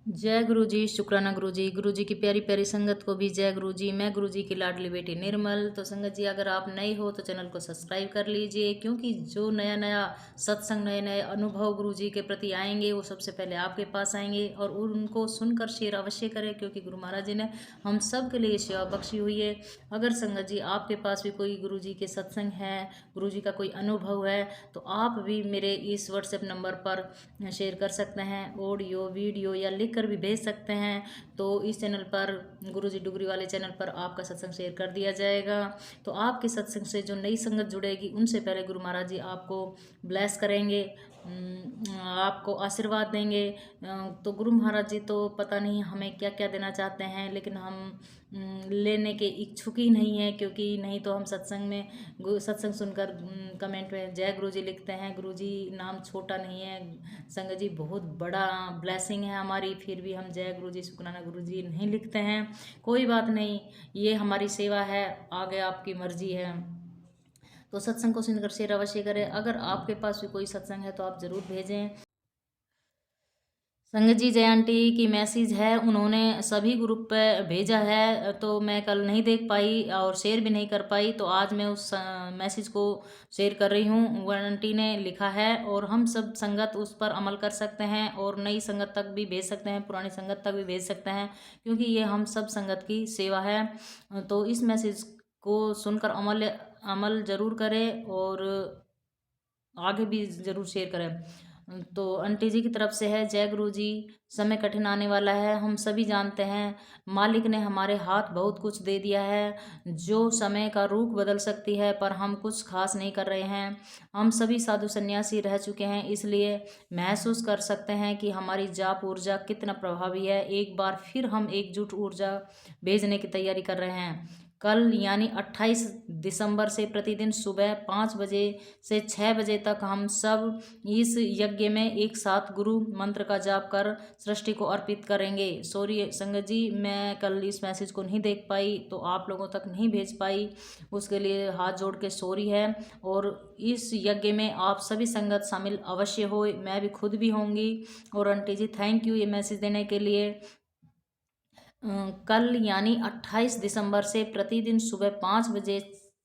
जय गुरु जी, शुक्राना गुरु जी की प्यारी प्यारी संगत को भी जय गुरु जी। मैं गुरु जी की लाडली बेटी निर्मल। तो संगत जी, अगर आप नए हो तो चैनल को सब्सक्राइब कर लीजिए, क्योंकि जो नया नया सत्संग, नए नए अनुभव गुरु जी के प्रति आएंगे वो सबसे पहले आपके पास आएंगे, और उनको सुनकर शेयर अवश्य करें, क्योंकि गुरु महाराज जी ने हम सब के लिए सेवा बख्शी हुई है। अगर संगत जी आपके पास भी कोई गुरु जी के सत्संग है, गुरु जी का कोई अनुभव है, तो आप भी मेरे इस व्हाट्सएप नंबर पर शेयर कर सकते हैं, ऑडियो वीडियो या लिख कर भी भेज सकते हैं। तो इस चैनल पर, गुरुजी डुगरी वाले चैनल पर, आपका सत्संग शेयर कर दिया जाएगा। तो आपके सत्संग से जो नई संगत जुड़ेगी उनसे पहले गुरु महाराज जी आपको ब्लेस करेंगे, आपको आशीर्वाद देंगे। तो गुरु महाराज जी तो पता नहीं हमें क्या क्या देना चाहते हैं, लेकिन हम लेने के इच्छुक ही नहीं है, क्योंकि नहीं तो हम सत्संग में सत्संग सुनकर कमेंट में जय गुरु जी लिखते हैं। गुरु जी नाम छोटा नहीं है संगत जी, बहुत बड़ा ब्लेसिंग है हमारी, फिर भी हम जय गुरु जी, शुक्राना गुरु जी नहीं लिखते हैं। कोई बात नहीं, ये हमारी सेवा है, आगे आपकी मर्जी है। तो सत्संग को सुनकर शेयर अवश्य करें। अगर आपके पास भी कोई सत्संग है तो आप ज़रूर भेजें। संगत जी, जय आंटी की मैसेज है, उन्होंने सभी ग्रुप पे भेजा है, तो मैं कल नहीं देख पाई और शेयर भी नहीं कर पाई, तो आज मैं उस मैसेज को शेयर कर रही हूँ। वो आंटी ने लिखा है, और हम सब संगत उस पर अमल कर सकते हैं, और नई संगत तक भी भेज सकते हैं, पुरानी संगत तक भी भेज सकते हैं, क्योंकि ये हम सब संगत की सेवा है। तो इस मैसेज को सुनकर अमल अमल ज़रूर करें, और आगे भी ज़रूर शेयर करें। तो आंटी जी की तरफ से है, जय गुरु जी। समय कठिन आने वाला है, हम सभी जानते हैं। मालिक ने हमारे हाथ बहुत कुछ दे दिया है, जो समय का रुख बदल सकती है, पर हम कुछ खास नहीं कर रहे हैं। हम सभी साधु सन्यासी रह चुके हैं, इसलिए महसूस कर सकते हैं कि हमारी जाप ऊर्जा कितना प्रभावी है। एक बार फिर हम एकजुट ऊर्जा भेजने की तैयारी कर रहे हैं। कल यानी 28 दिसंबर से प्रतिदिन सुबह 5 बजे से 6 बजे तक हम सब इस यज्ञ में एक साथ गुरु मंत्र का जाप कर सृष्टि को अर्पित करेंगे। सॉरी संगत जी, मैं कल इस मैसेज को नहीं देख पाई, तो आप लोगों तक नहीं भेज पाई, उसके लिए हाथ जोड़ के सॉरी है। और इस यज्ञ में आप सभी संगत शामिल अवश्य हो, मैं भी खुद भी होंगी। और आंटी जी, थैंक यू ये मैसेज देने के लिए। कल यानी 28 दिसंबर से प्रतिदिन सुबह 5 बजे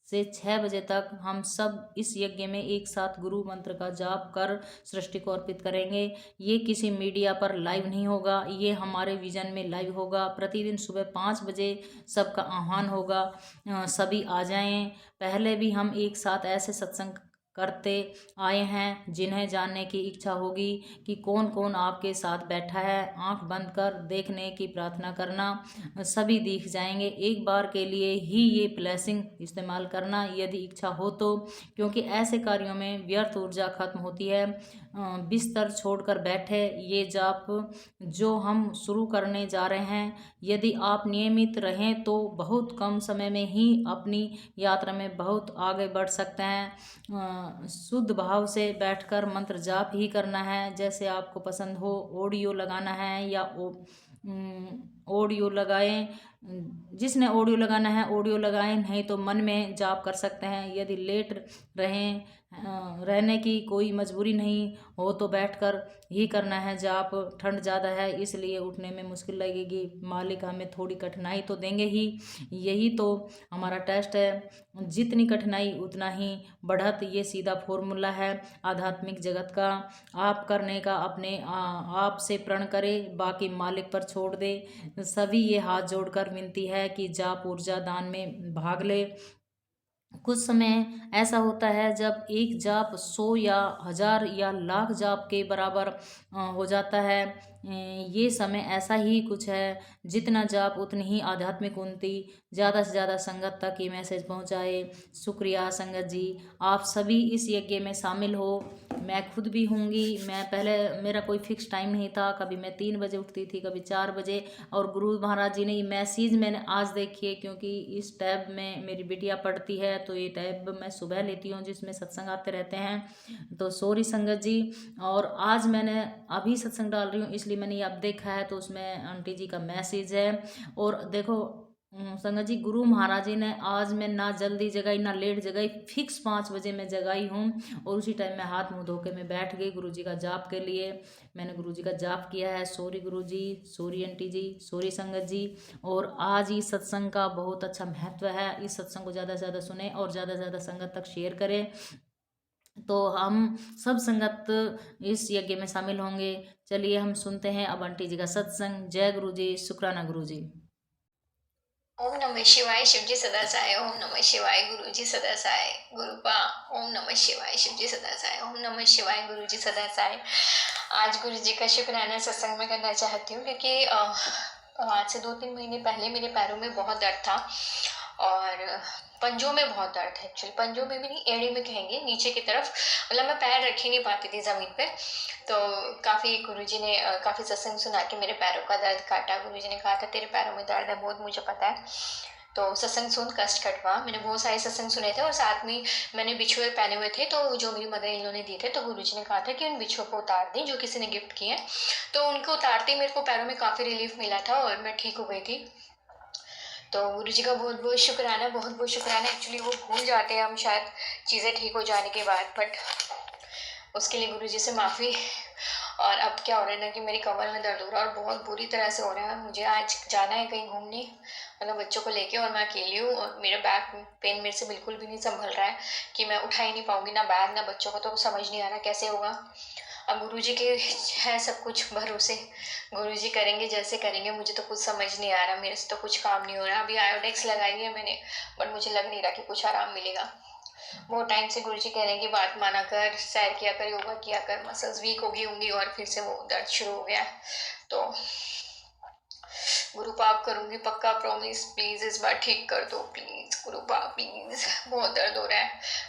से 6 बजे तक हम सब इस यज्ञ में एक साथ गुरु मंत्र का जाप कर सृष्टि को अर्पित करेंगे। ये किसी मीडिया पर लाइव नहीं होगा, ये हमारे विजन में लाइव होगा। प्रतिदिन सुबह 5 बजे सबका आह्वान होगा, सभी आ जाएं। पहले भी हम एक साथ ऐसे सत्संग करते आए हैं, जिन्हें जानने की इच्छा होगी कि कौन कौन आपके साथ बैठा है, आंख बंद कर देखने की प्रार्थना करना, सभी दिख जाएंगे। एक बार के लिए ही ये ब्लेसिंग इस्तेमाल करना यदि इच्छा हो तो, क्योंकि ऐसे कार्यों में व्यर्थ ऊर्जा खत्म होती है। बिस्तर छोड़कर बैठे ये जाप जो हम शुरू करने जा रहे हैं, यदि आप नियमित रहें तो बहुत कम समय में ही अपनी यात्रा में बहुत आगे बढ़ सकते हैं। शुद्ध भाव से बैठकर मंत्र जाप ही करना है, जैसे आपको पसंद हो। ऑडियो लगाना है या ऑडियो लगाएं, जिसने ऑडियो लगाना है ऑडियो लगाएं, नहीं तो मन में जाप कर सकते हैं। यदि लेट रहें रहने की कोई मजबूरी नहीं हो तो बैठकर ही करना है जाप। ठंड ज़्यादा है इसलिए उठने में मुश्किल लगेगी, मालिक हमें थोड़ी कठिनाई तो देंगे ही, यही तो हमारा टेस्ट है। जितनी कठिनाई उतना ही बढ़त, ये सीधा फॉर्मूला है आध्यात्मिक जगत का। आप करने का अपने आप से प्रण करें, बाकी मालिक पर छोड़ दे। सभी ये हाथ जोड़कर विनती है कि जाप ऊर्जा दान में भाग ले। कुछ समय ऐसा होता है जब एक जाप 100 या 1000 या लाख जाप के बराबर हो जाता है। ये समय ऐसा ही कुछ है, जितना जाप उतनी ही आध्यात्मिक उन्नति। ज़्यादा से ज़्यादा संगत तक ये मैसेज पहुँचाए। शुक्रिया संगत जी, आप सभी इस यज्ञ में शामिल हो। मैं खुद भी होंगी। मैं पहले, मेरा कोई फिक्स टाइम नहीं था, कभी मैं 3 बजे उठती थी, कभी 4 बजे। और गुरु महाराज जी ने ये मैसेज मैंने आज देखी है, क्योंकि इस टैब में मेरी बिटिया पढ़ती है, तो ये टैब मैं सुबह लेती हूँ जिसमें सत्संग आते रहते हैं। तो सॉरी संगत जी। और आज मैंने अभी सत्संग डाल रही हूँ, इसलिए मैंने ये अब देखा है, तो उसमें आंटी जी का मैसेज है। और देखो, संगत जी, गुरु महाराज जी ने आज मैं ना जल्दी जगाई ना लेट जगाई, फिक्स 5 बजे मैं जगाई हूँ। और उसी टाइम मैं हाथ मुंह धो के मैं बैठ गई गुरु जी का जाप के लिए। मैंने गुरु जी का जाप किया है। सॉरी गुरु जी, सॉरी आंटी जी, सॉरी संगत जी। और आज इस सत्संग का बहुत अच्छा महत्व है। इस सत्संग को ज़्यादा से ज़्यादा सुने और ज़्यादा से ज़्यादा संगत तक शेयर करें, तो हम सब संगत इस यज्ञ में शामिल होंगे। चलिए हम सुनते हैं अब आंटी जी का सत्संग। जय गुरु जी, शुक्राना गुरु जी। ओम नमः शिवाय, शिवजी सदा साय। ओम नमः शिवाय, गुरुजी सदा साय। गुरुपा ओम नमः शिवाय, शिवजी सदा साय। ओम नमः शिवाय, गुरुजी सदा साय। आज गुरुजी का शुक्राना सत्संग में करना चाहती हूँ क्योंकि आज से 2-3 महीने पहले मेरे पैरों में बहुत दर्द था और पंजों में बहुत दर्द है। एक्चुअली पंजों में भी नहीं, एड़ी में कहेंगे, नीचे की तरफ। मतलब मैं पैर रख ही नहीं पाती थी ज़मीन पे। तो काफ़ी गुरुजी ने काफ़ी सत्संग सुना के मेरे पैरों का दर्द काटा। गुरुजी ने कहा था तेरे पैरों में दर्द है बहुत, मुझे पता है, तो सत्संग सुन, कष्ट कटवा। मैंने बहुत सारे सत्संग सुने थे और साथ में मैंने बिछुए पहने हुए थे, तो जो मेरी मदर इन लोगों ने दिए थे, तो गुरुजी ने कहा था कि उन बिछुओं को उतार दें जो किसी ने गिफ्ट किए। तो उनको उतारते ही मेरे को पैरों में काफ़ी रिलीफ मिला था और मैं ठीक हो गई थी। तो गुरुजी का बहुत बहुत शुक्राना, बहुत बहुत शुक्राना। एक्चुअली वो भूल जाते हैं हम शायद चीज़ें ठीक हो जाने के बाद, बट उसके लिए गुरुजी से माफ़ी। और अब क्या हो रहा है ना कि मेरी कमर में दर्द हो रहा है और बहुत बुरी तरह से हो रहा है। मुझे आज जाना है कहीं घूमने, मतलब बच्चों को लेके, और मैं अकेली हूँ और मेरा बैक पेन मेरे से बिल्कुल भी नहीं संभल रहा है कि मैं उठा ही नहीं पाऊंगी, ना बैग ना बच्चों को, तो समझ नहीं आ रहा कैसे होगा। अब गुरुजी के है सब कुछ भरोसे, गुरुजी करेंगे जैसे करेंगे। मुझे तो कुछ समझ नहीं आ रहा, मेरे से तो कुछ काम नहीं हो रहा। अभी आयोडेक्स लगाई है मैंने, बट मुझे लग नहीं रहा कि कुछ आराम मिलेगा। बहुत टाइम से गुरुजी कह रहे हैं कि बात माना कर, सैर किया कर, योगा किया कर, मसल्स वीक हो गई होंगी और फिर से वो दर्द शुरू हो गया है। तो गुरु पाप करूंगी पक्का, प्रॉमिस। प्लीज इस बार ठीक कर दो प्लीज गुरु पाप, प्लीज। बहुत दर्द हो रहा है,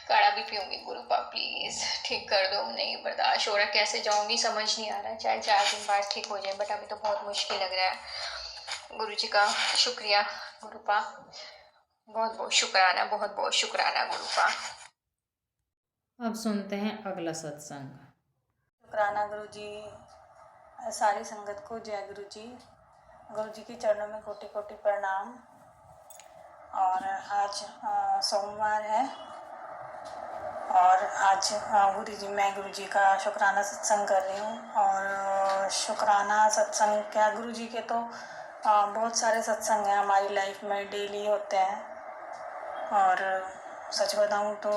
काढ़ा भी पीऊंगी गुरु पाप, प्लीज ठीक कर दो। नहीं बर्दाश्त हो रहा, कैसे जाऊंगी समझ नहीं आ रहा। चाहे 4 दिन बाद ठीक हो जाए, बट अभी तो बहुत मुश्किल लग रहा है। गुरु जी का शुक्रिया गुरु पाप, बहुत बहुत शुक्राना, बहुत बहुत शुक्राना गुरु पाप। अब सुनते हैं अगला सत्संग। शुक्राना गुरु जी, सारी संगत को जय गुरु जी। गुरु जी के चरणों में कोटि कोटि प्रणाम। और आज सोमवार है और आज मैं गुरु जी का शुक्राना सत्संग कर रही हूँ। और शुक्राना सत्संग क्या, गुरु जी के तो बहुत सारे सत्संग हैं हमारी लाइफ में, डेली होते हैं। और सच बताऊँ तो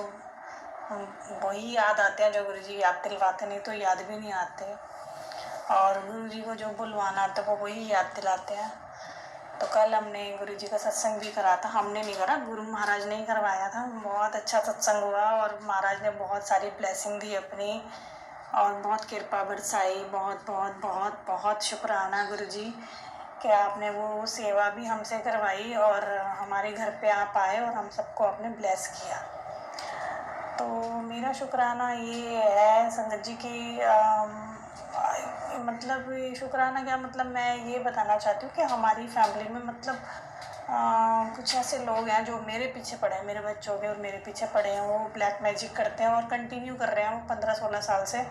वही याद आते हैं जो गुरु जी याद दिलवाते, नहीं तो याद भी नहीं आते। और गुरु जी को जो बुलवाना आता वो वही याद दिलाते हैं। तो कल हमने गुरु जी का सत्संग भी करा था। हमने नहीं करा, गुरु महाराज ने ही करवाया था। बहुत अच्छा सत्संग हुआ और महाराज ने बहुत सारी ब्लेसिंग दी अपनी और बहुत कृपा बरसाई। बहुत बहुत बहुत बहुत शुक्राना गुरु जी कि आपने वो सेवा भी हमसे करवाई और हमारे घर पे आप आए और हम सबको आपने ब्लेस किया। तो मेरा शुक्राना ये है संगत जी की मतलब शुक्राना क्या, मतलब मैं ये बताना चाहती हूँ कि हमारी फैमिली में मतलब कुछ ऐसे लोग हैं जो मेरे पीछे पड़े हैं, मेरे बच्चों के और मेरे पीछे पड़े हैं। वो ब्लैक मैजिक करते हैं और कंटिन्यू कर रहे हैं वो 15-16 साल से,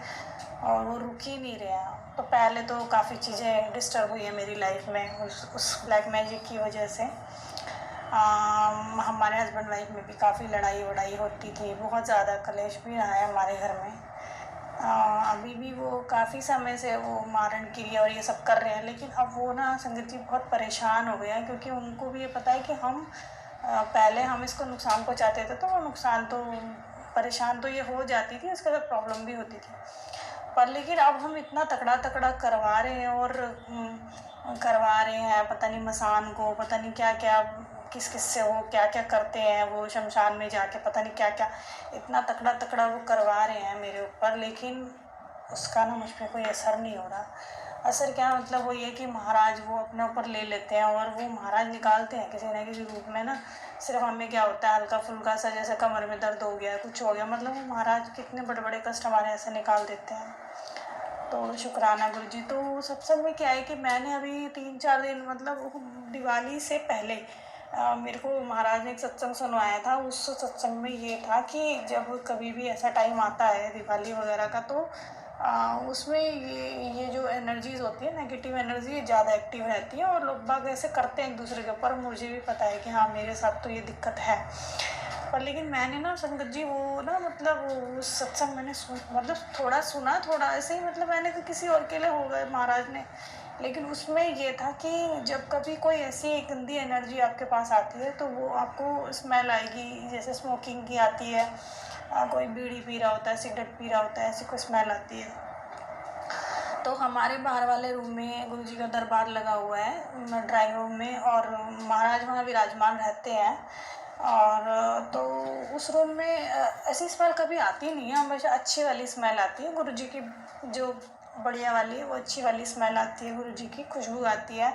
और वो रुक ही नहीं रहे हैं। तो पहले तो काफ़ी चीज़ें डिस्टर्ब हुई है मेरी लाइफ में उस ब्लैक मैजिक की वजह से। हमारे हस्बैंड वाइफ में भी काफ़ी लड़ाई वड़ाई होती थी, बहुत ज़्यादा कलेश भी रहा है हमारे घर में। अभी भी वो काफ़ी समय से वो मारण क्रिया और ये सब कर रहे हैं, लेकिन अब वो ना संगत जी बहुत परेशान हो गए हैं क्योंकि उनको भी ये पता है कि हम पहले हम इसको नुकसान पहुंचाते थे, तो वो नुकसान तो परेशान तो ये हो जाती थी, उसके बाद प्रॉब्लम भी होती थी। पर लेकिन अब हम इतना तकड़ा तकड़ा करवा रहे हैं और करवा रहे हैं, पता नहीं मसान को, पता नहीं क्या क्या, किस किस से वो क्या क्या करते हैं, वो शमशान में जाके पता नहीं क्या क्या इतना तकड़ा तकड़ा वो करवा रहे हैं मेरे ऊपर, लेकिन उसका ना मुझ पर कोई असर नहीं हो रहा। असर क्या, मतलब वो ये कि महाराज वो अपने ऊपर ले लेते हैं और वो महाराज निकालते हैं किसी न किसी रूप में ना। सिर्फ हमें क्या होता है हल्का फुल्का सा, जैसे कमर में दर्द हो गया, कुछ हो गया, मतलब वो महाराज कितने बड़े बड़े कष्ट हमारे ऐसे निकाल देते हैं। तो शुक्राना गुरु जी। तो सत्संग में क्या है कि मैंने अभी 3-4 दिन, मतलब दिवाली से पहले मेरे को महाराज ने एक सत्संग सुनवाया था। उस सत्संग में ये था कि जब कभी भी ऐसा टाइम आता है दिवाली वगैरह का, तो उसमें ये जो एनर्जीज़ होती है, नेगेटिव एनर्जी, ये ज़्यादा एक्टिव रहती है और लोग बाग ऐसे करते हैं एक दूसरे के ऊपर। मुझे भी पता है कि हाँ, मेरे साथ तो ये दिक्कत है। पर लेकिन मैंने ना संगत जी वो ना मतलब वो सत्संग मैंने मतलब थोड़ा सुना, थोड़ा ऐसे ही, मतलब मैंने तो किसी और के लिए हो गए महाराज ने। लेकिन उसमें ये था कि जब कभी कोई ऐसी गंदी एनर्जी आपके पास आती है तो वो आपको स्मेल आएगी, जैसे स्मोकिंग की आती है, कोई बीड़ी पी रहा होता है, सिगरेट पी रहा होता है, ऐसी कोई स्मेल आती है। तो हमारे बाहर वाले रूम में गुरुजी का दरबार लगा हुआ है, ड्राइंग रूम में, और महाराज वहाँ विराजमान रहते हैं। और तो उस रूम में ऐसी स्मेल कभी आती नहीं है, हमेशा अच्छी वाली स्मेल आती है गुरुजी की, जो बढ़िया वाली है वो अच्छी वाली स्मेल आती है, गुरुजी की खुशबू आती है।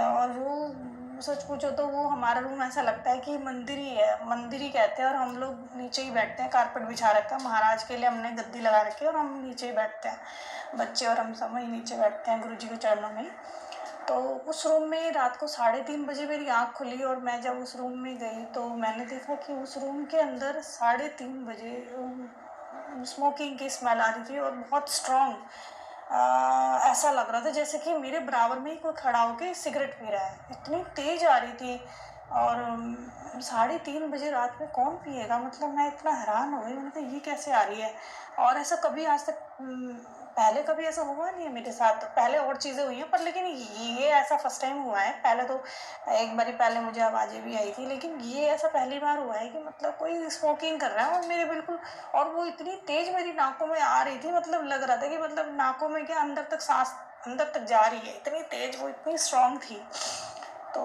और वो सच पूछो तो वो हमारा रूम ऐसा लगता है कि मंदिर ही है, मंदिर ही कहते हैं। और हम लोग नीचे ही बैठते हैं, कारपेट बिछा रखा है महाराज के लिए, हमने गद्दी लगा रखी है और हम नीचे ही बैठते हैं, बच्चे और हम सब वहीं नीचे बैठते हैं गुरुजी के चरणों में। तो उस रूम में रात को 3:30 बजे मेरी आँख खुली और मैं जब उस रूम में गई तो मैंने देखा कि उस रूम के अंदर 3:30 बजे स्मोकिंग की स्मेल आ रही थी और बहुत स्ट्रॉन्ग। ऐसा लग रहा था जैसे कि मेरे बराबर में ही कोई खड़ा होकर सिगरेट पी रहा है, इतनी तेज आ रही थी। और 3:30 बजे रात में कौन पिएगा, मतलब मैं इतना हैरान हो गई, मैंने कहा ये कैसे आ रही है। और ऐसा कभी आज तक पहले कभी ऐसा हुआ नहीं है मेरे साथ। पहले और चीज़ें हुई हैं पर लेकिन ये ऐसा फर्स्ट टाइम हुआ है। पहले तो एक बारी पहले मुझे आवाज़ें भी आई थी, लेकिन ये ऐसा पहली बार हुआ है कि मतलब कोई स्मोकिंग कर रहा है और मेरे बिल्कुल, और वो इतनी तेज मेरी नाकों में आ रही थी, मतलब लग रहा था कि मतलब नाकों में क्या अंदर तक सांस अंदर तक जा रही है, इतनी तेज, वो इतनी स्ट्रांग थी। तो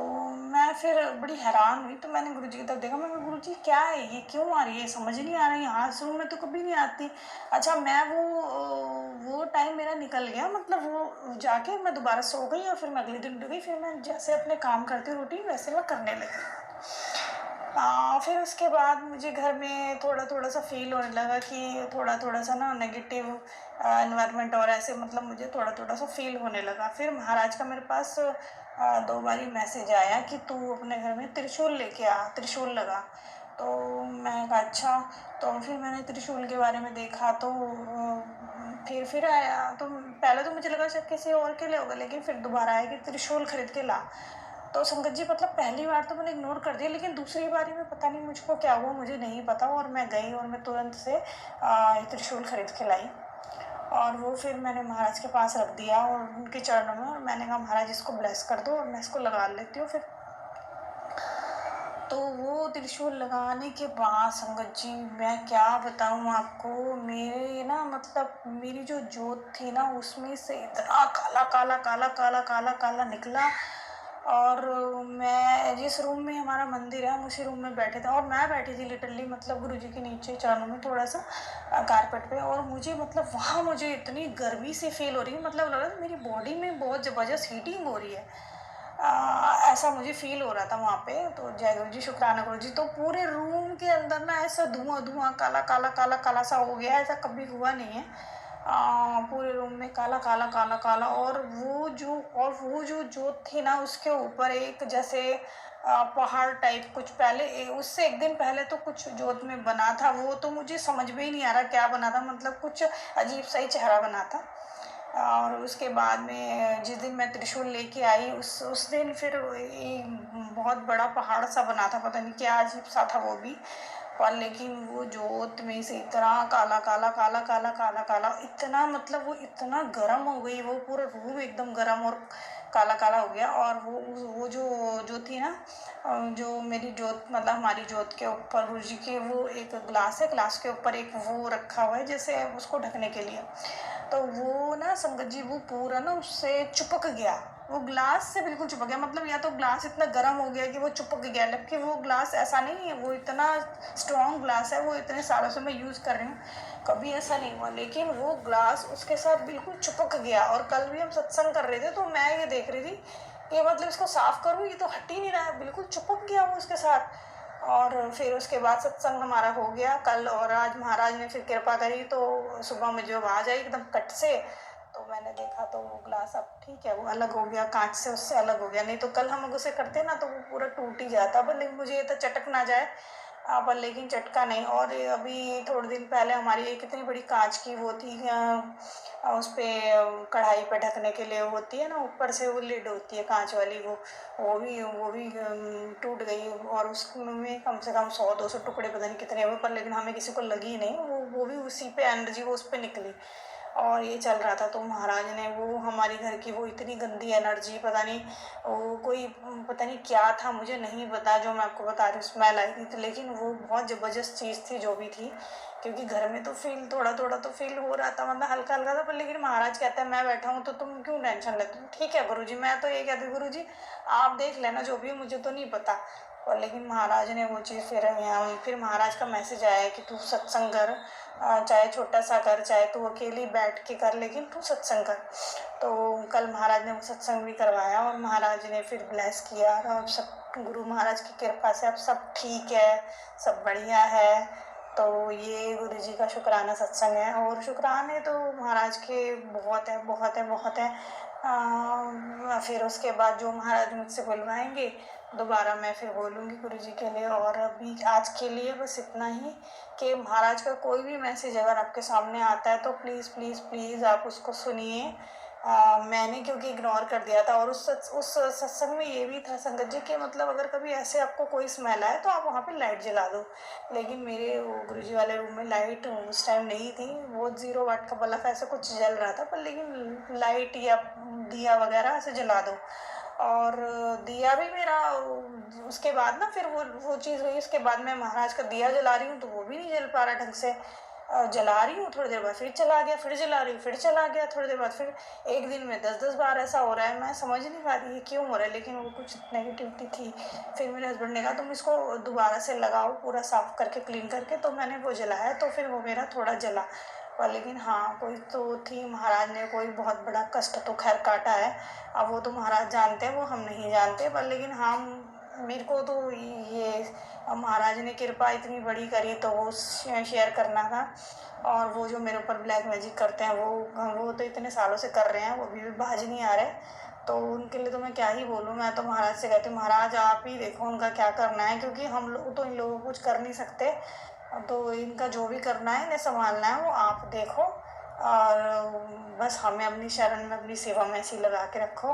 मैं फिर बड़ी हैरान हुई, तो मैंने गुरुजी की तरफ देखा, मैं गुरुजी क्या है ये, क्यों आ रही है, समझ नहीं आ रही, यहाँ इस रूम में तो कभी नहीं आती। अच्छा, मैं वो टाइम मेरा निकल गया, मतलब वो जाके मैं दोबारा सो गई और फिर मैं अगले दिन उठ गई, फिर मैं जैसे अपने काम करती हूँ रूटीन वैसे मैं करने लगी। फिर उसके बाद मुझे घर में थोड़ा थोड़ा सा फील होने लगा कि थोड़ा थोड़ा सा ना नेगेटिव एनवायरनमेंट, और ऐसे मतलब मुझे थोड़ा थोड़ा सा फील होने लगा। फिर महाराज का मेरे पास 2 बारी मैसेज आया कि तू अपने घर में त्रिशूल लेके आ, त्रिशूल लगा। तो मैं कहा अच्छा। तो फिर मैंने त्रिशूल के बारे में देखा तो फिर आया, तो पहले तो मुझे लगा शायद किसी और के लिए होगा, लेकिन फिर दोबारा आया कि त्रिशूल खरीद के ला। तो संगत जी मतलब पहली बार तो मैंने इग्नोर कर दिया, लेकिन दूसरी बारी में पता नहीं मुझको क्या हुआ, मुझे नहीं पता, और मैं गई और मैं तुरंत से त्रिशूल खरीद के लाई। और वो फिर मैंने महाराज के पास रख दिया और उनके चरणों में, और मैंने कहा महाराज इसको ब्लेस कर दो और मैं इसको लगा लेती हूँ। फिर तो वो त्रिशूल लगाने के बाद संगत जी मैं क्या बताऊँ आपको, मेरे ना मतलब मेरी जो जोत थी ना उसमें से इतना काला काला काला काला काला काला निकला। और मैं जिस रूम में हमारा मंदिर है हम उसी रूम में बैठे थे, और मैं बैठी थी लिटरली मतलब गुरुजी के नीचे चरणों में थोड़ा सा कारपेट पे, और मुझे मतलब वहाँ मुझे इतनी गर्मी सी फील हो रही है, मतलब लग रहा था मेरी बॉडी में बहुत ज़बरदस्त हीटिंग हो रही है। ऐसा मुझे फील हो रहा था वहाँ पे। तो जय गुरु जी, शुक्राना गुरु जी। तो पूरे रूम के अंदर ना ऐसा धुआं धुआं काला काला काला काला सा हो गया, ऐसा कभी हुआ नहीं है। पूरे रूम में काला काला काला काला, और वो जो जोत थी ना उसके ऊपर एक जैसे पहाड़ टाइप कुछ पहले उससे एक दिन पहले तो कुछ जोत में बना था, वो तो मुझे समझ में ही नहीं आ रहा क्या बना था, मतलब कुछ अजीब सा ही चेहरा बना था। और उसके बाद में जिस दिन मैं त्रिशूल लेके आई उस दिन फिर एक बहुत बड़ा पहाड़ सा बना था, पता नहीं क्या अजीब सा था वो भी। पर लेकिन वो जोत में से इतना काला काला काला काला काला काला, इतना मतलब वो इतना गर्म हो गई, वो पूरा रूम एकदम गर्म और काला काला हो गया। और वो जो थी ना, जो मेरी जोत मतलब हमारी जोत के ऊपर गुरु जी के वो एक ग्लास है, ग्लास के ऊपर एक वो रखा हुआ है जैसे उसको ढकने के लिए। तो वो ना संगत जी वो पूरा ना उससे चिपक गया, वो ग्लास से बिल्कुल चिपक गया, मतलब या तो ग्लास इतना गर्म हो गया कि वो चिपक गया, जबकि वो ग्लास ऐसा नहीं है, वो इतना स्ट्रॉन्ग ग्लास है, वो इतने सालों से मैं यूज़ कर रही हूँ, कभी ऐसा नहीं हुआ, लेकिन वो ग्लास उसके साथ बिल्कुल चिपक गया। और कल भी हम सत्संग कर रहे थे तो मैं ये देख रही थी कि मतलब इसको साफ़ करूँ, ये तो हट ही नहीं रहा है, बिल्कुल चिपक गया वो उसके साथ। और फिर उसके बाद सत्संग हमारा हो गया कल, और आज महाराज ने फिर कृपा करी तो सुबह मुझे आवाज़ आई एकदम कट से, तो मैंने देखा तो वो ग्लास अब ठीक है, वो अलग हो गया, कांच से उससे अलग हो गया, नहीं तो कल हम उसे करते ना तो वो पूरा टूट ही जाता। पर लेकिन मुझे ये तो चटक ना जाए, पर लेकिन चटका नहीं। और अभी थोड़े दिन पहले हमारी एक इतनी बड़ी कांच की वो थी, उस पे कढ़ाई पे ढकने के लिए होती है ना, ऊपर से वो लिड होती है कांच वाली, वो भी टूट गई। और उसमें कम से कम 100-200 टुकड़े पता नहीं कितने हुए, पर लेकिन हमें किसी को लगी नहीं। वो भी उसी पे एनर्जी वो उस पे निकली और ये चल रहा था। तो महाराज ने वो हमारी घर की वो इतनी गंदी एनर्जी, पता नहीं वो कोई पता नहीं क्या था, मुझे नहीं पता, जो मैं आपको बता रही हूँ स्मेल आई थी। तो लेकिन वो बहुत ज़बरदस्त चीज़ थी जो भी थी, क्योंकि घर में तो फील थोड़ा थोड़ा तो फील हो रहा था, मतलब हल्का हल्का था। पर लेकिन महाराज कहते हैं मैं बैठा हूँ तो तुम क्यों टेंशन लेते हो। ठीक है गुरुजी, मैं तो ये कहती गुरुजी आप देख लेना जो भी है, मुझे तो नहीं पता। और लेकिन महाराज ने वो चीज़ फिर महाराज का मैसेज आया कि तू सत्संग कर, चाहे छोटा सा कर, चाहे तू अकेली बैठ के कर, लेकिन तू सत्संग कर। तो कल महाराज ने वो सत्संग भी करवाया और महाराज ने फिर ब्लेस किया। और अब सब गुरु महाराज की कृपा से अब सब ठीक है, सब बढ़िया है। तो ये गुरु जी का शुक्राना सत्संग है। और शुक्राने तो महाराज के बहुत है, बहुत है, बहुत है। फिर उसके बाद जो महाराज मुझसे बुलवाएंगे दोबारा मैं फिर बोलूँगी गुरु जी के लिए। और अभी आज के लिए बस इतना ही कि महाराज का कोई भी मैसेज अगर आपके सामने आता है तो प्लीज़ प्लीज़ प्लीज़ आप उसको सुनिए। मैंने क्योंकि इग्नोर कर दिया था। और उस सत्संग में ये भी था संगत जी कि मतलब अगर कभी ऐसे आपको कोई स्मेल आए तो आप वहाँ पे लाइट जला दो। लेकिन मेरे वो गुरुजी वाले रूम में लाइट उस टाइम नहीं थी, वो 0 वाट का बल्ब ऐसा कुछ जल रहा था। पर लेकिन लाइट या दिया वगैरह ऐसे जला दो। और दिया भी मेरा उसके बाद ना फिर वो चीज़ हुई। उसके बाद मैं महाराज का दिया जला रही हूँ तो वो भी नहीं जल पा रहा ढंग से। जला रही हूँ, थोड़ी देर बाद फिर चला गया, फिर जला रही हूँ, फिर चला गया, थोड़ी देर बाद फिर। एक दिन में 10-10 बार ऐसा हो रहा है। मैं समझ नहीं पा रही ये क्यों हो रहा है, लेकिन वो कुछ नेगेटिविटी थी। फिर मेरे हस्बैंड ने कहा तुम इसको दोबारा से लगाओ पूरा साफ़ करके, क्लीन करके। तो मैंने वो जलाया तो फिर वो मेरा थोड़ा जला। पर लेकिन हाँ कोई तो थी, महाराज ने कोई बहुत बड़ा कष्ट तो खैर काटा है। अब वो तो महाराज जानते हैं, वो हम नहीं जानते। पर लेकिन हाँ मेरे को तो ये महाराज ने कृपा इतनी बड़ी करी तो वो शेयर करना था। और वो जो मेरे ऊपर ब्लैक मैजिक करते हैं वो तो इतने सालों से कर रहे हैं, वो भी बाज नहीं आ रहे। तो उनके लिए तो मैं क्या ही बोलूँ। मैं तो महाराज से कहती हूँ महाराज आप ही देखो उनका क्या करना है, क्योंकि हम लोग तो इन लोगों को कुछ कर नहीं सकते। तो इनका जो भी करना है, इन्हें संभालना है, वो आप देखो। और बस हमें अपनी शरण में अपनी सेवा में ऐसी लगा के रखो।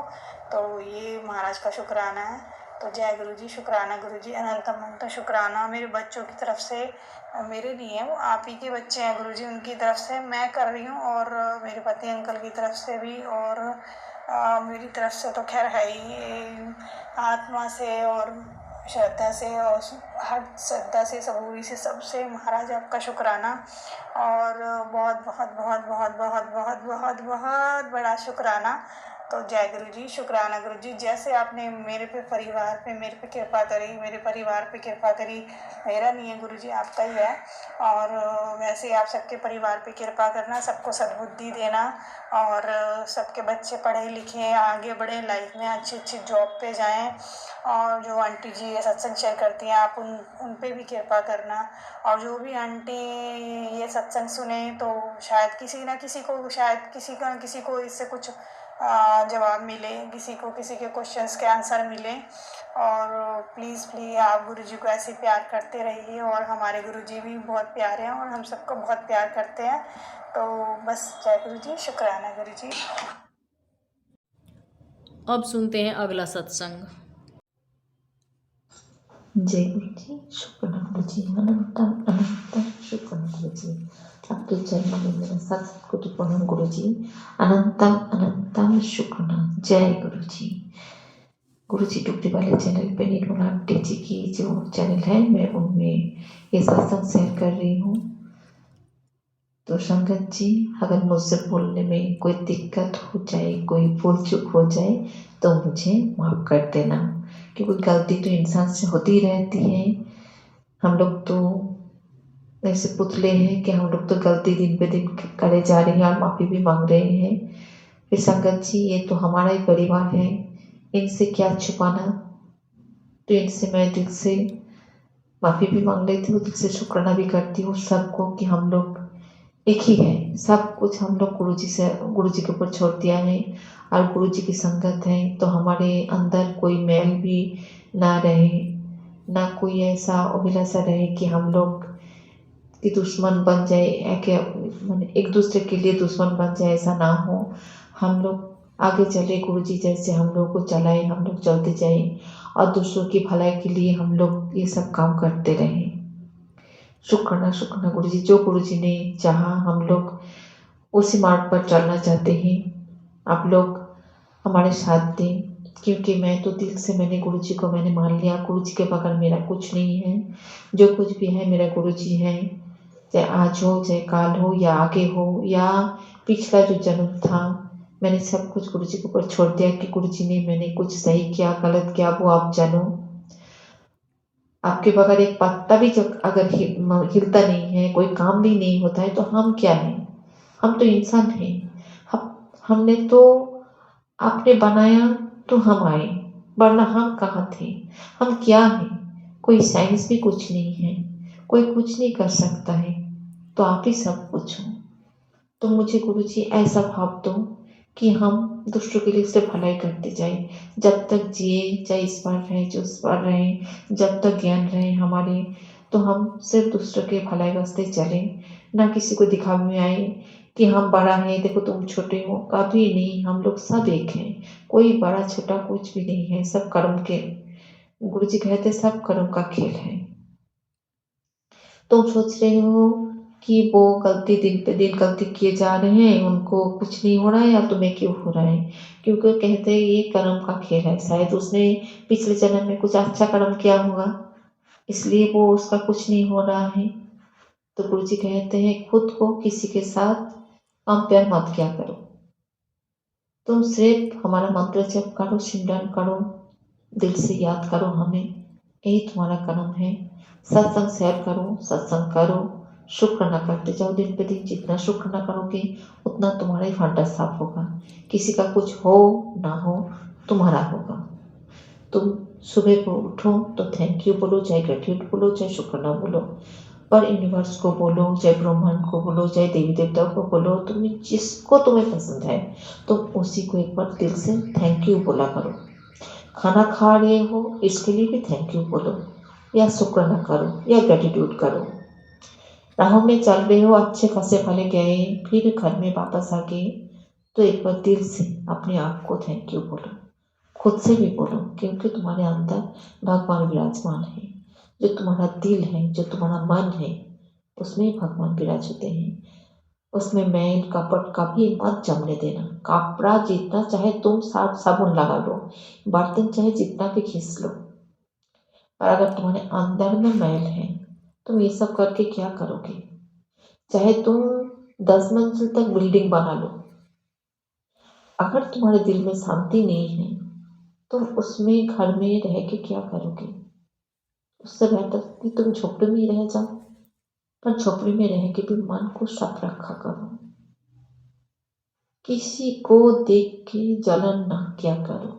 तो ये महाराज का शुक्राना है। तो जय गुरु जी, शुक्राना गुरु जी, अनंत अनंत शुक्राना। मेरे बच्चों की तरफ से, मेरे नहीं है वो आप ही के बच्चे हैं गुरु जी, उनकी तरफ से मैं कर रही हूँ। और मेरे पति अंकल की तरफ से भी, और मेरी तरफ से तो खैर है ही, आत्मा से और श्रद्धा से और हर श्रद्धा से, सबूरी से, सबसे महाराज आपका शुक्राना। और बहुत बहुत बहुत बहुत बहुत बहुत बहुत बहुत बड़ा शुक्राना। तो जय गुरु जी, शुक्राना गुरु जी। जैसे आपने मेरे पे परिवार पे मेरे पे कृपा करी, मेरे परिवार पे कृपा करी, मेरा नहीं है गुरु जी आपका ही है। और वैसे ही आप सबके परिवार पे कृपा करना, सबको सद्बुद्धि देना। और सबके बच्चे पढ़े लिखे आगे बढ़े लाइफ में, अच्छी अच्छी जॉब पे जाएं। और जो आंटी जी ये सत्संग शेयर करती हैं आप उन पे भी कृपा करना। और जो भी आंटी ये सत्संग सुने तो शायद किसी ना किसी को, शायद किसी को इससे कुछ जवाब मिले, किसी को किसी के क्वेश्चंस के आंसर मिले। और प्लीज़ प्लीज़ आप गुरु जी को ऐसे प्यार करते रहिए। और हमारे गुरु जी भी बहुत प्यारे हैं और हम सबको बहुत प्यार करते हैं। तो बस जय गुरु जी, शुक्राना गुरु जी। अब सुनते हैं अगला सत्संग। जय गुरु जी, शुक्राना गुरु जी, अनंतम अनंतम शुक्राना गुरु जी। आपके चरणों में मेरा सत कोटि प्रणाम गुरु जी, अनंतम अनंतम शुक्राना। जय गुरु जी। गुरु जी डुबरी वाले चैनल पे निर्मला आंटी जी की जो चैनल है, मैं उनमें ये सत्संग शेयर कर रही हूँ। तो संगत जी, अगर मुझसे बोलने में कोई दिक्कत हो जाए, कोई भूल चूक हो जाए तो मुझे माफ़ कर देना, क्योंकि गलती तो इंसान से होती रहती है। हम लोग तो ऐसे पुतले हैं कि हम लोग तो गलती दिन पे दिन करे जा रहे हैं और माफ़ी भी मांग रहे हैं। फिर संगत जी, ये तो हमारा ही परिवार है, इनसे क्या छुपाना। तो इनसे मैं दिल से माफ़ी भी मांग लेती हूँ, दिल से शुक्राना भी करती हूँ सबको कि हम लोग एक ही है। सब कुछ हम लोग गुरु जी के ऊपर छोड़ दिया है और गुरु जी की संगत है, तो हमारे अंदर कोई मैल भी ना रहे, ना कोई ऐसा अभिलाषा रहे कि हम लोग की दुश्मन बन जाए, एक दूसरे के लिए दुश्मन बन जाए, ऐसा ना हो। हम लोग आगे चले, गुरुजी जैसे हम लोग को चलाए, हम लोग चलते जाए और दूसरों की भलाई के लिए हम लोग ये सब काम करते रहें। शुक्राना गुरुजी, जो गुरुजी ने चाहा हम लोग उसी मार्ग पर चलना चाहते हैं। आप लोग हमारे साथ दें, क्योंकि मैं तो दिल से मैंने गुरुजी को मैंने मान लिया। गुरुजी के बगैर मेरा कुछ नहीं है। जो कुछ भी है मेरा गुरुजी है, चाहे आज हो, चाहे काल हो, या आगे हो, या पिछला जो जन्म था, मैंने सब कुछ गुरुजी के ऊपर छोड़ दिया कि गुरुजी ने मैंने कुछ सही किया गलत किया वो आप जानो। आपके बगैर एक पत्ता भी जब अगर हिलता नहीं है, कोई काम भी नहीं होता है, तो हम क्या हैं? हम तो इंसान हैं। हमने तो आपने बनाया तो हम आए, वरना हम कहाँ थे? हम क्या हैं? कोई साइंस भी कुछ नहीं है, कोई कुछ नहीं कर सकता है, तो आप ही सब कुछ हो। तो मुझे गुरुजी ऐसा भाव दो कि हम दूसरों के लिए सिर्फ भलाई करते जाए, जब तक जिए, चाहे इस बार रहे चाहे उस बार रहे, जब तक ज्ञान रहे हमारे, तो हम सिर्फ दूसरों के भलाई वास्ते चलें, ना किसी को दिखावे में आए कि हम बड़ा हैं, देखो तुम छोटे हो। कभी नहीं, हम लोग सब एक हैं, कोई बड़ा छोटा कुछ भी नहीं है, सब कर्म के, गुरुजी कहते सब कर्म का खेल है। तुम सोच रहे हो कि वो गलती दिन पे दिन गलती किए जा रहे हैं, उनको कुछ नहीं हो रहा है, या तुम्हें क्यों हो रहा है? क्योंकि कहते हैं ये कर्म का खेल है। शायद उसने पिछले जन्म में कुछ अच्छा कर्म किया होगा, इसलिए वो उसका कुछ नहीं हो रहा है। तो गुरुजी कहते हैं खुद को किसी के साथ कंपेयर मत किया करो। तुम सिर्फ हमारा मंत्र जप करो, सिमरन करो, दिल से याद करो हमें, यही तुम्हारा कर्म है। सत्संग शेयर करो, सत्संग करो, शुक्र ना करते जाओ। दिन पे दिन जितना शुक्र ना करोगे उतना तुम्हारा ही भांडा साफ होगा। किसी का कुछ हो ना हो, तुम्हारा होगा। तुम सुबह को उठो तो थैंक यू बोलो, चाहे ग्रेटिट्यूड बोलो, चाहे शुक्र ना बोलो, पर यूनिवर्स को बोलो, चाहे ब्रह्मांड को बोलो, चाहे देवी देवता को बोलो, तुम्हें जिसको तुम्हें पसंद है तुम उसी को एक बार दिल से थैंक यू बोला करो। खाना खा रहे हो इसके लिए भी थैंक यू बोलो, या शुक्राना करो, या ग्रेटिट्यूड करो। राहों में चल रहे हो, अच्छे खासे भले गए, फिर घर में वापस आ गए, तो एक बार दिल से अपने आप को थैंक यू बोलो, खुद से भी बोलो, क्योंकि तुम्हारे अंदर भगवान विराजमान है। जो तुम्हारा दिल है, जो तुम्हारा मन है, उसमें भगवान विराज होते हैं। उसमें मैल कपट कभी मत जमने देना। कपड़ा जितना चाहे तुम साफ साबुन लगा लो, बर्तन चाहे जितना भी घिस लो, पर अगर तुम्हारे अंदर में मैल है, तुम ये सब करके क्या करोगे? चाहे तुम 10 मंजिल तक बिल्डिंग बना लो, अगर तुम्हारे दिल में शांति नहीं है, तुम उसमें घर में रह के क्या करोगे? उससे बेहतर कि तुम झोपड़ी में ही रह जाओ, पर झोपड़ी में रह के भी मन को साफ रखा करो। किसी को देख के जलन ना किया करो।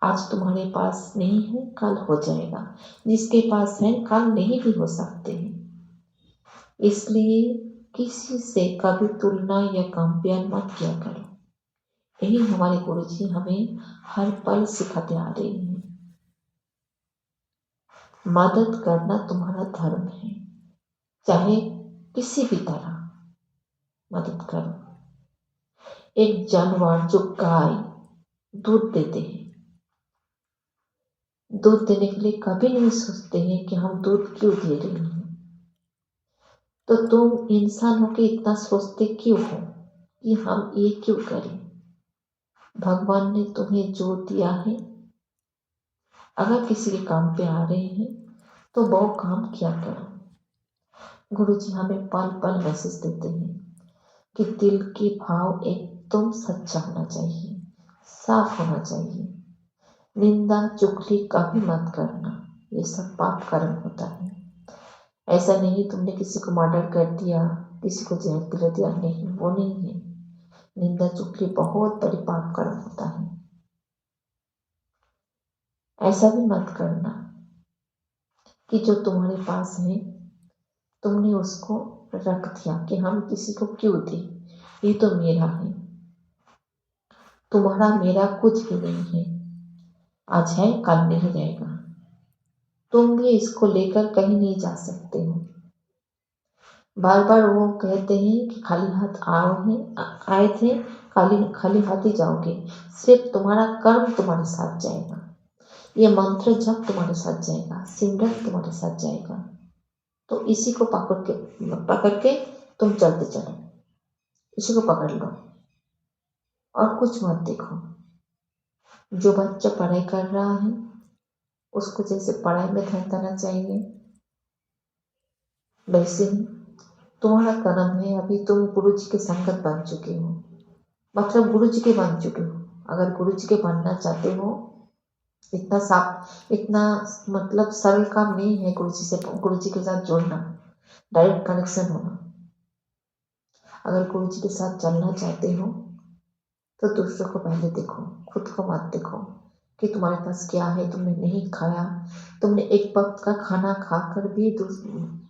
आज तुम्हारे पास नहीं है, कल हो जाएगा। जिसके पास है कल नहीं भी हो सकते हैं। इसलिए किसी से कभी तुलना या कंपेयर मत किया करो। यही हमारे गुरुजी हमें हर पल सिखाते आ रहे हैं। मदद करना तुम्हारा धर्म है, चाहे किसी भी तरह मदद करो। एक जानवर जो गाय दूध देते हैं, दूध देने के लिए कभी नहीं सोचते हैं कि हम दूध क्यों दे रहे हैं। तो तुम इंसान होके इतना सोचते क्यों हो कि हम ये क्यों करें? भगवान ने तुम्हें जो दिया है, अगर किसी के काम पे आ रहे हैं तो वो काम किया करो। गुरुजी हमें पल पल मैसेज देते हैं कि दिल के भाव एकदम सच्चा होना चाहिए, साफ होना चाहिए। निंदा चुगली कभी मत करना, ये सब पाप कर्म होता है। ऐसा नहीं तुमने किसी को मर्डर कर दिया, किसी को जहर दिला दिया, नहीं, वो नहीं है। निंदा चुगली बहुत बड़ी पाप कर्म होता है। ऐसा भी मत करना कि जो तुम्हारे पास है तुमने उसको रख दिया कि हम किसी को क्यों दें, ये तो मेरा है। तुम्हारा मेरा कुछ भी नहीं है, आज है कल नहीं रहेगा। तुम भी इसको लेकर कहीं नहीं जा सकते हो। बार बार वो कहते हैं कि खाली हाथ आए थे, खाली खाली हाथ ही जाओगे। सिर्फ तुम्हारा कर्म तुम्हारे साथ जाएगा, ये मंत्र जब तुम्हारे साथ जाएगा, सिमरन तुम्हारे साथ जाएगा। तो इसी को पकड़ के तुम चलते चलो, इसी को पकड़ लो और कुछ मत देखो। जो बच्चा पढ़ाई कर रहा है उसको जैसे पढ़ाई में ध्यान देना चाहिए, वैसे ही तुम्हारा कर्म है। अभी तुम गुरु जी के संगत बन चुके हो, मतलब गुरु जी के बन चुके हो। अगर गुरु जी के बनना चाहते हो, इतना साफ, इतना मतलब सरल काम नहीं है गुरु जी के साथ जुड़ना, डायरेक्ट कनेक्शन होना। अगर गुरु जी के साथ चलना चाहते हो तो दूसरों को पहले देखो, खुद को मत देखो कि तुम्हारे पास क्या है, तुमने नहीं खाया। तुमने एक वक्त का खाना खाकर भी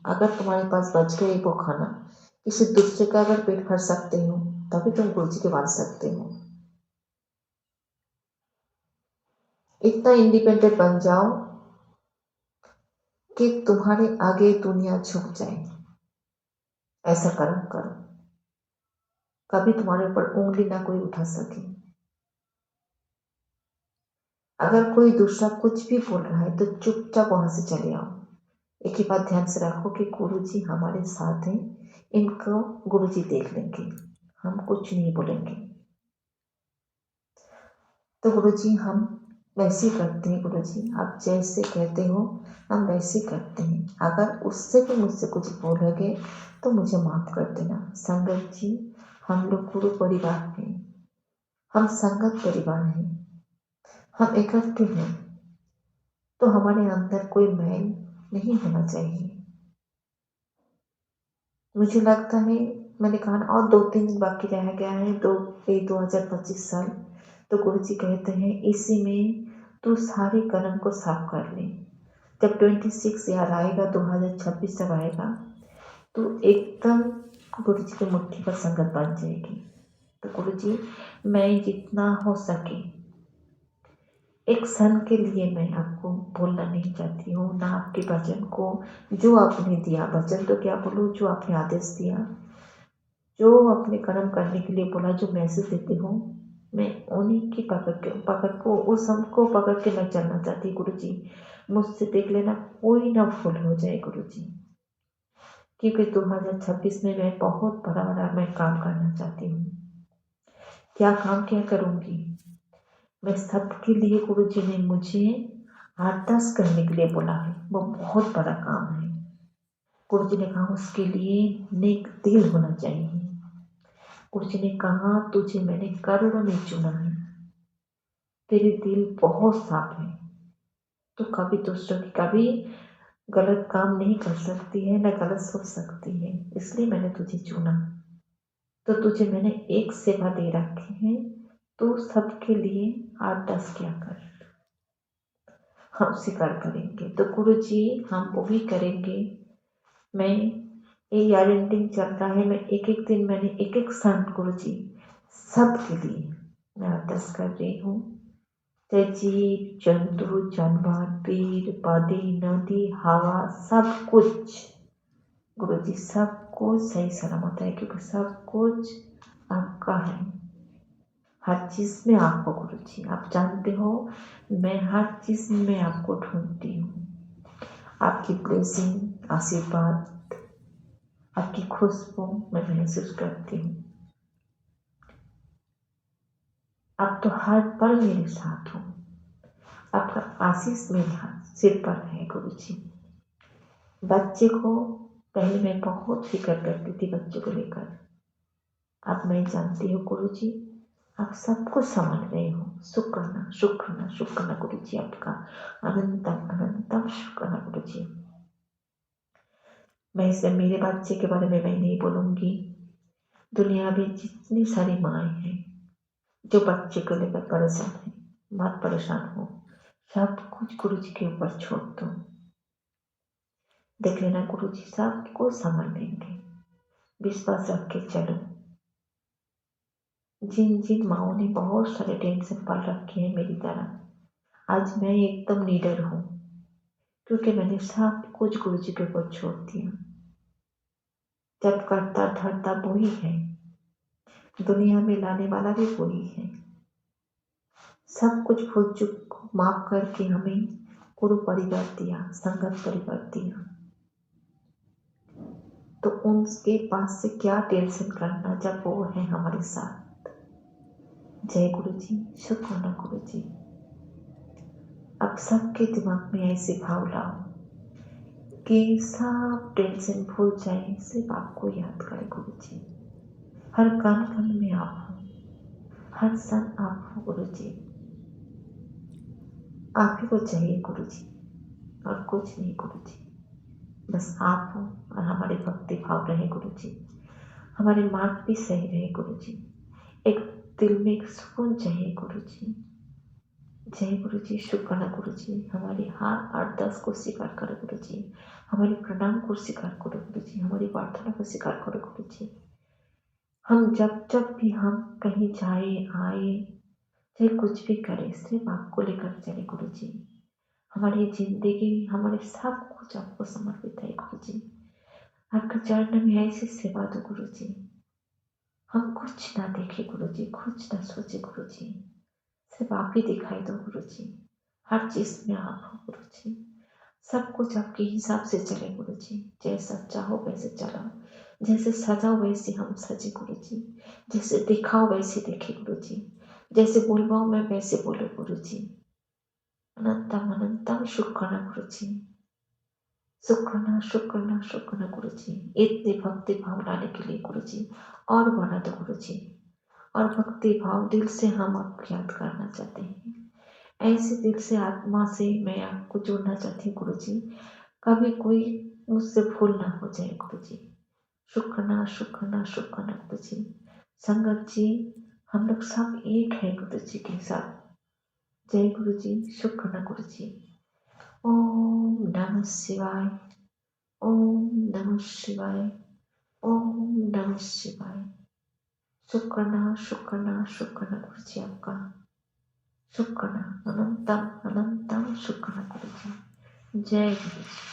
अगर तुम्हारे पास बच गए वो खाना, किसी दूसरे का अगर पेट भर सकते हो तभी तुम गुरु जी के बन सकते हो। इतना इंडिपेंडेंट बन जाओ कि तुम्हारे आगे दुनिया झुक जाए। ऐसा कर्म करो, कभी तुम्हारे ऊपर उंगली ना कोई उठा सके। अगर कोई दूसरा कुछ भी बोल रहा है तो चुपचाप वहां से चले आओ। एक ही बात ध्यान से रखो कि गुरु जी हमारे साथ हैं, इनको गुरु जी देख लेंगे, हम कुछ नहीं बोलेंगे। तो गुरु जी हम वैसे ही करते हैं। गुरु जी आप जैसे कहते हो हम वैसे ही करते हैं। अगर उससे भी मुझसे कुछ भूल लगे तो मुझे माफ कर देना। संगत जी हम लोग गुरु परिवार हैं, हम संगत परिवार हैं, हम इकट्ठे हैं, तो हमारे अंदर कोई मैल नहीं होना चाहिए। मुझे लगता है मैंने कहा ना, और 2-3 दिन बाकी रह गया है 2025 साल। तो गुरु जी कहते हैं इसी में तू सारे कर्म को साफ कर ले। जब 26 यार आएगा, 2026 जब आएगा तो एकदम गुरु जी की मुट्ठी पर संगत बन जाएगी। तो गुरु जी मैं जितना हो सके एक क्षण के लिए मैं आपको बोलना नहीं चाहती हूँ, ना आपके वचन को जो आपने दिया, वचन तो क्या बोलूँ, जो आपने आदेश दिया, जो अपने कर्म करने के लिए बोला, जो मैसेज देते हो, मैं उन्हीं की उस हमको पकड़ के मैं चलना चाहती। गुरु जी मुझसे देख लेना कोई ना भूल हो जाए गुरु जी, क्योंकि 2026 में मैं बहुत बड़ा मैं काम करना चाहती हूँ। क्या काम क्या करूँगी मैं, सबके लिए गुरु जी ने मुझे आर्दास करने के लिए बोला है, वो बहुत बड़ा काम है। गुरु जी ने कहा उसके लिए नेक दिल होना चाहिए। गुरु जी ने कहा तुझे मैंने करोड़ों में चुना है, तेरे दिल बहुत साफ है, तो कभी दूसरों की कभी गलत काम नहीं कर सकती है, न गलत सोच सकती है, इसलिए मैंने तुझे चुना। तो तुझे मैंने एक सेवा दे रखी है, तो सबके लिए 8-10 क्या कर, हम स्वीकार करेंगे। तो गुरु जी हम वो भी करेंगे। मैं ये यारेंटिंग चल रहा है, मैं एक एक दिन मैंने एक एक क्षण गुरु जी सबके लिए मैं अरदास कर रही हूँ। चाहे जीव जंतु जानवर पेड़ पौधे नदी हवा सब कुछ गुरु जी सब कुछ सही सलामत है, क्योंकि सब कुछ आपका है। हर चीज़ में आपको गुरु जी आप जानते हो, मैं हर चीज़ में आपको ढूंढती हूँ। आपकी ब्लेसिंग आशीर्वाद आपकी खुशबू मैं महसूस करती हूँ। आप तो हर पल मेरे साथ हो, आपका आशीष मेरे सिर पर है गुरु जी। बच्चे को पहले मैं बहुत फिक्र करती थी, बच्चों को लेकर, अब मैं जानती हूँ गुरु जी आप सब कुछ समझ रहे हो। शुक्राना शुक्राना शुक्राना गुरु जी, आपका अनंतम अनंतम शुक्राना गुरु जी। मैं इसे मेरे बच्चे के बारे में मैं नहीं बोलूँगी। दुनिया में जितनी सारी माएँ हैं जो बच्चे को लेकर परेशान है, मत परेशान हो, सब कुछ गुरु जी के ऊपर छोड़ दो। देख लेना गुरु जी सबको संभाल लेंगे, विश्वास रख के चलो। जिन जिन माओ ने बहुत सारे टेंशन पाल रखे हैं मेरी तरह, आज मैं एकदम निडर हूँ। क्योंकि मैंने सब कुछ गुरु जी के ऊपर छोड़ दिया। जब करता धरता वो ही है, दुनिया में लाने वाला भी वो ही है। सब कुछ भूल चूक को माफ करके हमें गुरु परिवार दिया, संगत परिवार दिया, तो उनके पास से क्या टेंशन करना जब वो है हमारे साथ। जय गुरु जी, शुक्राना गुरु जी। अब सबके दिमाग में ऐसे भाव लाओ कि सब टेंशन भूल जाए, सिर्फ आपको याद करे गुरु जी। हर कण कण में आप हो, हर क्षण आप हो गुरु जी। आप ही को चाहिए गुरु जी, और कुछ नहीं गुरु जी। बस आप हो और हमारे भक्ति भाव रहे गुरु जी, हमारे मार्ग भी सही रहे गुरु जी। एक दिल में एक सुकून चाहिए गुरु जी। जय गुरु जी, शुक्राना गुरु जी। हमारी हार 8-10 को स्वीकार करो गुरु जी, हमारे प्रणाम को स्वीकार करो गुरु जी, हमारी प्रार्थना को स्वीकार करो गुरु जी। हम जब जब भी हम कहीं जाए आए, चाहे कुछ भी करें, सिर्फ आपको लेकर चले गुरु जी। हमारी जिंदगी, हमारे सब कुछ आपको समर्पित है गुरु जी। आपके चरण में ऐसी सेवा दो गुरु जी, हम कुछ ना देखे गुरु जी, कुछ ना सोचे गुरु जी, सिर्फ आप ही दिखाई दो गुरु जी। हर चीज में आप हो गुरु जी, सब कुछ आपके हिसाब से चले गुरु जी। जैसा चाहो वैसे चलाओ, जैसे सजाओ वैसे हम सजे गुरु जी, जैसे दिखाओ वैसे देखे गुरु जी, जैसे बुलवाओ मैं वैसे बोलो गुरु जी। अनंतम अनंतम शुक्राना गुरु जी, शुक्राना शुक्राना शुक्राना गुरु जी। इतनी भक्ति भाव लाने के लिए गुरु जी और बढ़ा दो गुरु जी, और भक्ति भाव दिल से हम आपको याद करना चाहते हैं। ऐसे दिल से आत्मा से मैं आपको जोड़ना चाहती हूँ गुरु जी, कभी कोई मुझसे भूल ना हो जाए गुरु जी। शुक्राना शुक्राना शुक्राना गुरु जी। संगत जी, हम लोग सब एक है गुरु जी के साथ। जय गुरु जी, शुक्राना गुरु जी। ओम नमः शिवाय, ओम नमः शिवाय, ओम नमः शिवाय। शुक्राना शुक्राना शुक्राना गुरु जी आपका, शुक्राना अनंतम अनंतम शुक्राना गुरु जी। जय गुरु जी।